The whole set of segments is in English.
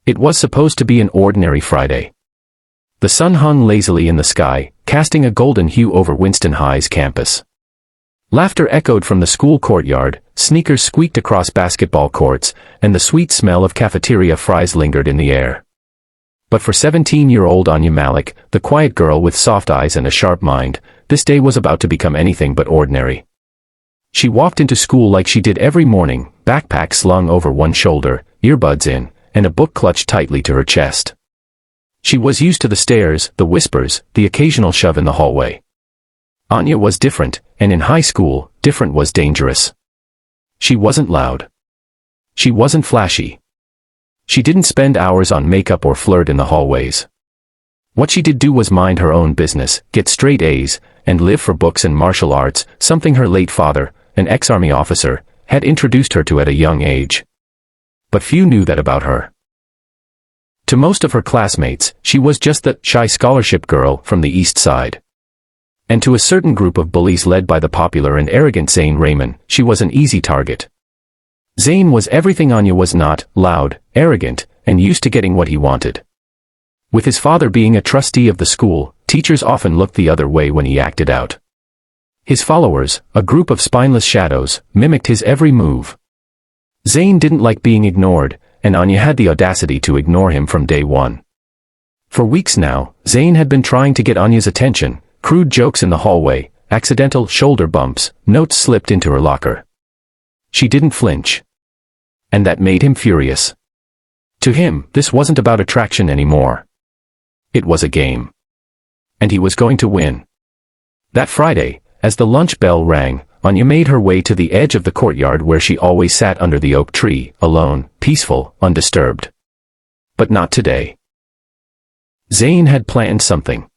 It was supposed to be an ordinary Friday. The sun hung lazily in the sky, casting a golden hue over Winston High's campus. Laughter echoed from the school courtyard, sneakers squeaked across basketball courts, and the sweet smell of cafeteria fries lingered in the air. But for 17-year-old Aanya Malik, the quiet girl with soft eyes and a sharp mind, this day was about to become anything but ordinary. She walked into school like she did every morning, backpack slung over one shoulder, earbuds in, and a book clutched tightly to her chest. She was used to the stares, the whispers, the occasional shove in the hallway. Aanya was different, and in high school, different was dangerous. She wasn't loud. She wasn't flashy. She didn't spend hours on makeup or flirt in the hallways. What she did do was mind her own business, get straight A's, and live for books and martial arts, something her late father, an ex-army officer, had introduced her to at a young age. But few knew that about her. To most of her classmates, she was just the shy scholarship girl from the East Side. And to a certain group of bullies led by the popular and arrogant Zane Raymond, she was an easy target. Zane was everything Aanya was not: loud, arrogant, and used to getting what he wanted. With his father being a trustee of the school, teachers often looked the other way when he acted out. His followers, a group of spineless shadows, mimicked his every move. Zane didn't like being ignored, and Aanya had the audacity to ignore him from day one. For weeks now, Zane had been trying to get Anya's attention, crude jokes in the hallway, accidental shoulder bumps, notes slipped into her locker. She didn't flinch. And that made him furious. To him, this wasn't about attraction anymore. It was a game. And he was going to win. That Friday, as the lunch bell rang, Aanya made her way to the edge of the courtyard where she always sat under the oak tree, alone, peaceful, undisturbed. But not today. Zane had planned something.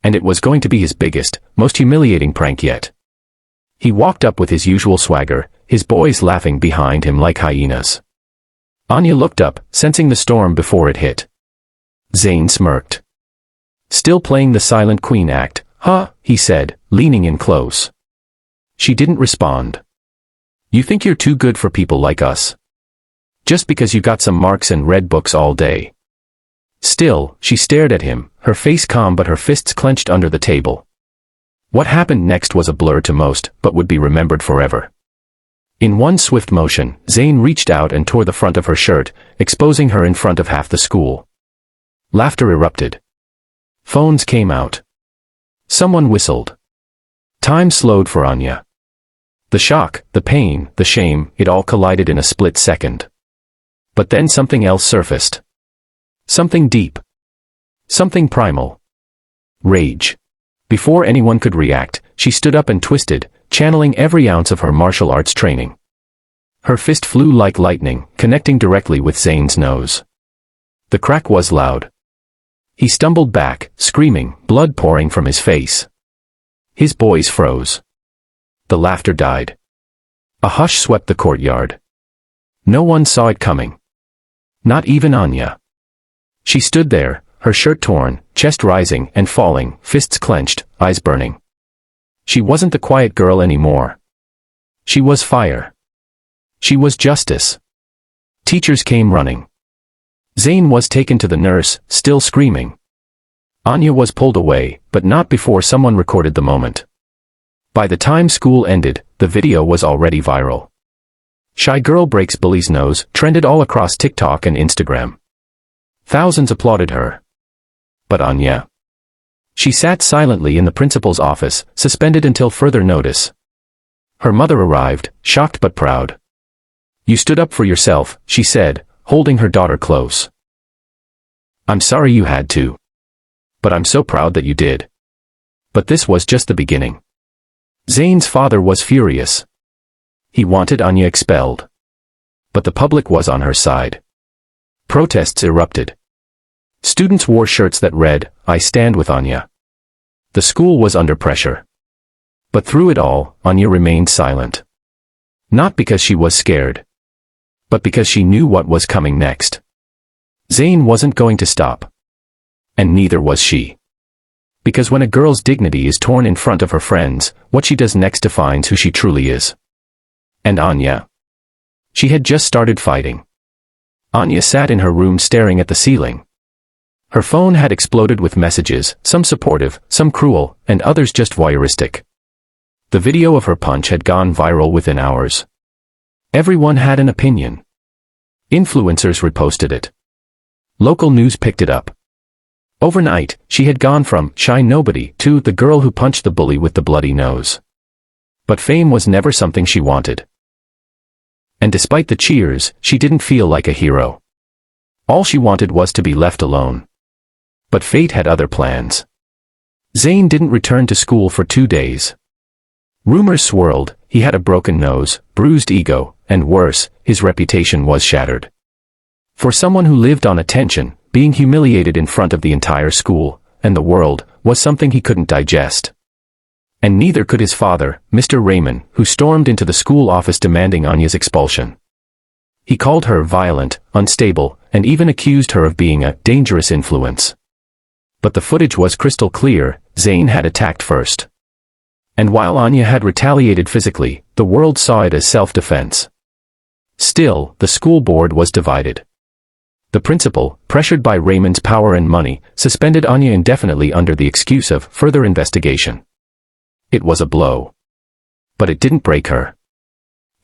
And it was going to be his biggest, most humiliating prank yet. He walked up with his usual swagger, his boys laughing behind him like hyenas. Aanya looked up, sensing the storm before it hit. Zane smirked. Still playing the silent queen act, huh, he said, leaning in close. She didn't respond. You think you're too good for people like us? Just because you got some marks and read books all day. Still, she stared at him, her face calm but her fists clenched under the table. What happened next was a blur to most, but would be remembered forever. In one swift motion, Zane reached out and tore the front of her shirt, exposing her in front of half the school. Laughter erupted. Phones came out. Someone whistled. Time slowed for Aanya. The shock, the pain, the shame, it all collided in a split second. But then something else surfaced. Something deep. Something primal. Rage. Before anyone could react, she stood up and twisted, channeling every ounce of her martial arts training. Her fist flew like lightning, connecting directly with Zane's nose. The crack was loud. He stumbled back, screaming, blood pouring from his face. His boys froze. The laughter died. A hush swept the courtyard. No one saw it coming. Not even Aanya. She stood there, her shirt torn, chest rising and falling, fists clenched, eyes burning. She wasn't the quiet girl anymore. She was fire. She was justice. Teachers came running. Zane was taken to the nurse, still screaming. Aanya was pulled away, but not before someone recorded the moment. By the time school ended, the video was already viral. "Shy girl breaks bully's nose" trended all across TikTok and Instagram. Thousands applauded her. But Aanya? She sat silently in the principal's office, suspended until further notice. Her mother arrived, shocked but proud. "You stood up for yourself," she said, holding her daughter close. "I'm sorry you had to. But I'm so proud that you did." But this was just the beginning. Zane's father was furious. He wanted Aanya expelled. But the public was on her side. Protests erupted. Students wore shirts that read, "I stand with Aanya." The school was under pressure. But through it all, Aanya remained silent. Not because she was scared. But because she knew what was coming next. Zane wasn't going to stop. And neither was she. Because when a girl's dignity is torn in front of her friends, what she does next defines who she truly is. And Aanya? She had just started fighting. Anya sat in her room staring at the ceiling. Her phone had exploded with messages, some supportive, some cruel, and others just voyeuristic. The video of her punch had gone viral within hours. Everyone had an opinion. Influencers reposted it. Local news picked it up. Overnight, she had gone from shy nobody to the girl who punched the bully with the bloody nose. But fame was never something she wanted. And despite the cheers, she didn't feel like a hero. All she wanted was to be left alone. But fate had other plans. Zayn didn't return to school for 2 days. Rumors swirled, he had a broken nose, bruised ego, and worse, his reputation was shattered. For someone who lived on attention, being humiliated in front of the entire school, and the world, was something he couldn't digest. And neither could his father, Mr. Raymond, who stormed into the school office demanding Anya's expulsion. He called her violent, unstable, and even accused her of being a dangerous influence. But the footage was crystal clear, Zayn had attacked first. And while Anya had retaliated physically, the world saw it as self-defense. Still, the school board was divided. The principal, pressured by Raymond's power and money, suspended Anya indefinitely under the excuse of further investigation. It was a blow. But it didn't break her.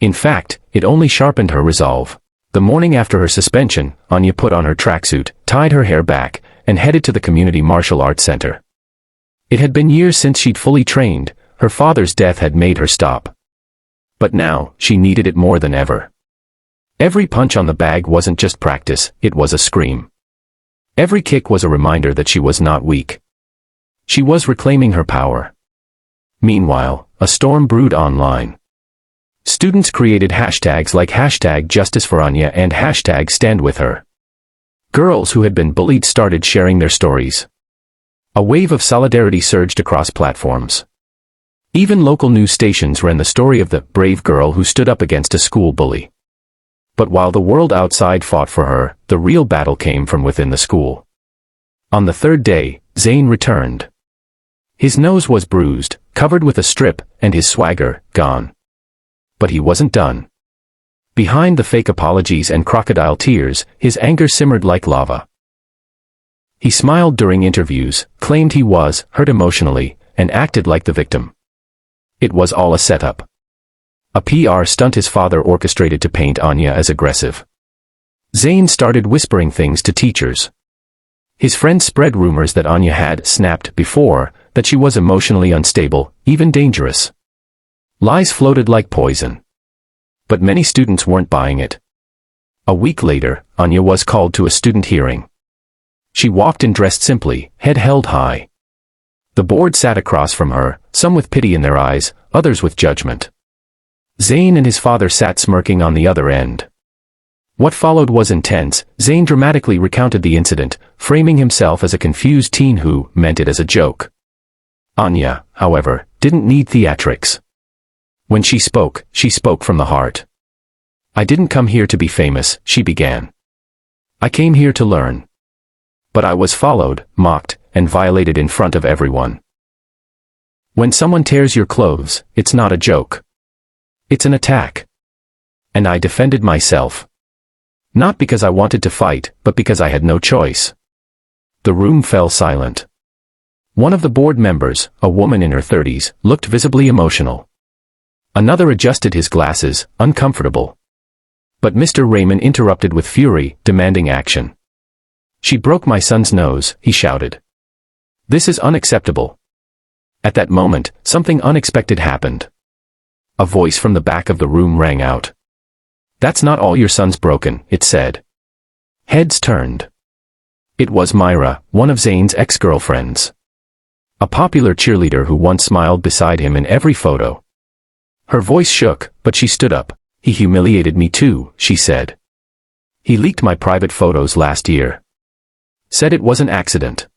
In fact, it only sharpened her resolve. The morning after her suspension, Anya put on her tracksuit, tied her hair back, and headed to the community martial arts center. It had been years since she'd fully trained, her father's death had made her stop. But now, she needed it more than ever. Every punch on the bag wasn't just practice, it was a scream. Every kick was a reminder that she was not weak. She was reclaiming her power. Meanwhile, a storm brewed online. Students created hashtags like #JusticeForAnya and #StandWithHer. Girls who had been bullied started sharing their stories. A wave of solidarity surged across platforms. Even local news stations ran the story of the brave girl who stood up against a school bully. But while the world outside fought for her, the real battle came from within the school. On the third day, Zayn returned. His nose was bruised, covered with a strip, and his swagger gone. But he wasn't done. Behind the fake apologies and crocodile tears, his anger simmered like lava. He smiled during interviews, claimed he was hurt emotionally, and acted like the victim. It was all a setup. A PR stunt his father orchestrated to paint Anya as aggressive. Zayn started whispering things to teachers. His friends spread rumors that Anya had snapped before, that she was emotionally unstable, even dangerous. Lies floated like poison. But many students weren't buying it. A week later, Anya was called to a student hearing. She walked and dressed simply, head held high. The board sat across from her, some with pity in their eyes, others with judgment. Zayn and his father sat smirking on the other end. What followed was intense. Zayn dramatically recounted the incident, framing himself as a confused teen who meant it as a joke. Anya, however, didn't need theatrics. When she spoke from the heart. "I didn't come here to be famous," she began. "I came here to learn. But I was followed, mocked, and violated in front of everyone. When someone tears your clothes, it's not a joke. It's an attack. And I defended myself. Not because I wanted to fight, but because I had no choice." The room fell silent. One of the board members, a woman in her 30s, looked visibly emotional. Another adjusted his glasses, uncomfortable. But Mr. Raymond interrupted with fury, demanding action. "She broke my son's nose," he shouted. "This is unacceptable." At that moment, something unexpected happened. A voice from the back of the room rang out. "That's not all your son's broken," it said. Heads turned. It was Myra, one of Zayn's ex-girlfriends. A popular cheerleader who once smiled beside him in every photo. Her voice shook, but she stood up. "He humiliated me too," she said. "He leaked my private photos last year. Said it was an accident.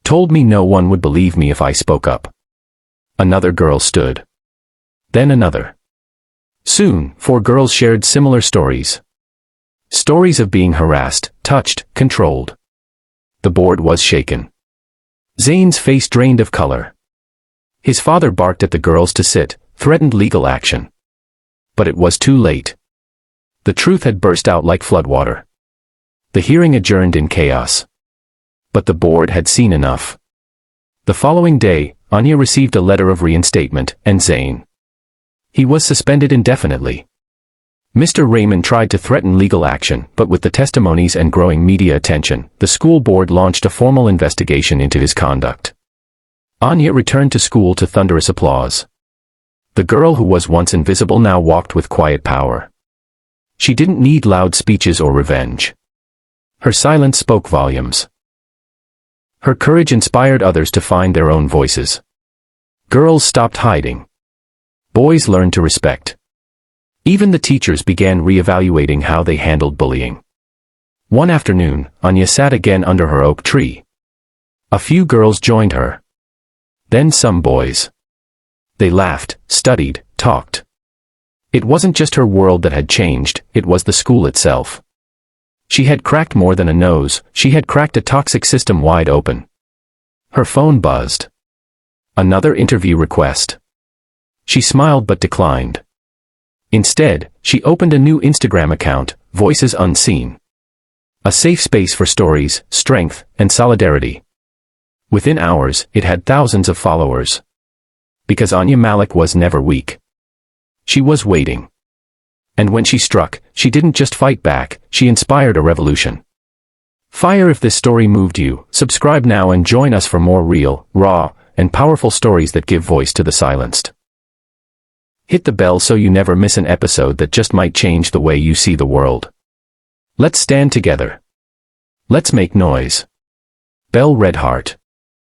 Told me no one would believe me if I spoke up." Another girl stood. Then another. Soon, 4 girls shared similar stories. Stories of being harassed, touched, controlled. The board was shaken. Zayn's face drained of color. His father barked at the girls to sit, threatened legal action. But it was too late. The truth had burst out like floodwater. The hearing adjourned in chaos. But the board had seen enough. The following day, Aanya received a letter of reinstatement, and Zane. He was suspended indefinitely. Mr. Raymond tried to threaten legal action, but with the testimonies and growing media attention, the school board launched a formal investigation into his conduct. Aanya returned to school to thunderous applause. The girl who was once invisible now walked with quiet power. She didn't need loud speeches or revenge. Her silence spoke volumes. Her courage inspired others to find their own voices. Girls stopped hiding. Boys learned to respect. Even the teachers began reevaluating how they handled bullying. One afternoon, Aanya sat again under her oak tree. A few girls joined her. Then some boys. They laughed, studied, talked. It wasn't just her world that had changed, it was the school itself. She had cracked more than a nose, she had cracked a toxic system wide open. Her phone buzzed. Another interview request. She smiled but declined. Instead, she opened a new Instagram account, Voices Unseen. A safe space for stories, strength, and solidarity. Within hours, it had thousands of followers. Because Aanya Malik was never weak. She was waiting. And when she struck, she didn't just fight back, she inspired a revolution. Fire. If this story moved you, subscribe now and join us for more real, raw, and powerful stories that give voice to the silenced. Hit the bell so you never miss an episode that just might change the way you see the world. Let's stand together. Let's make noise. Bell Redheart.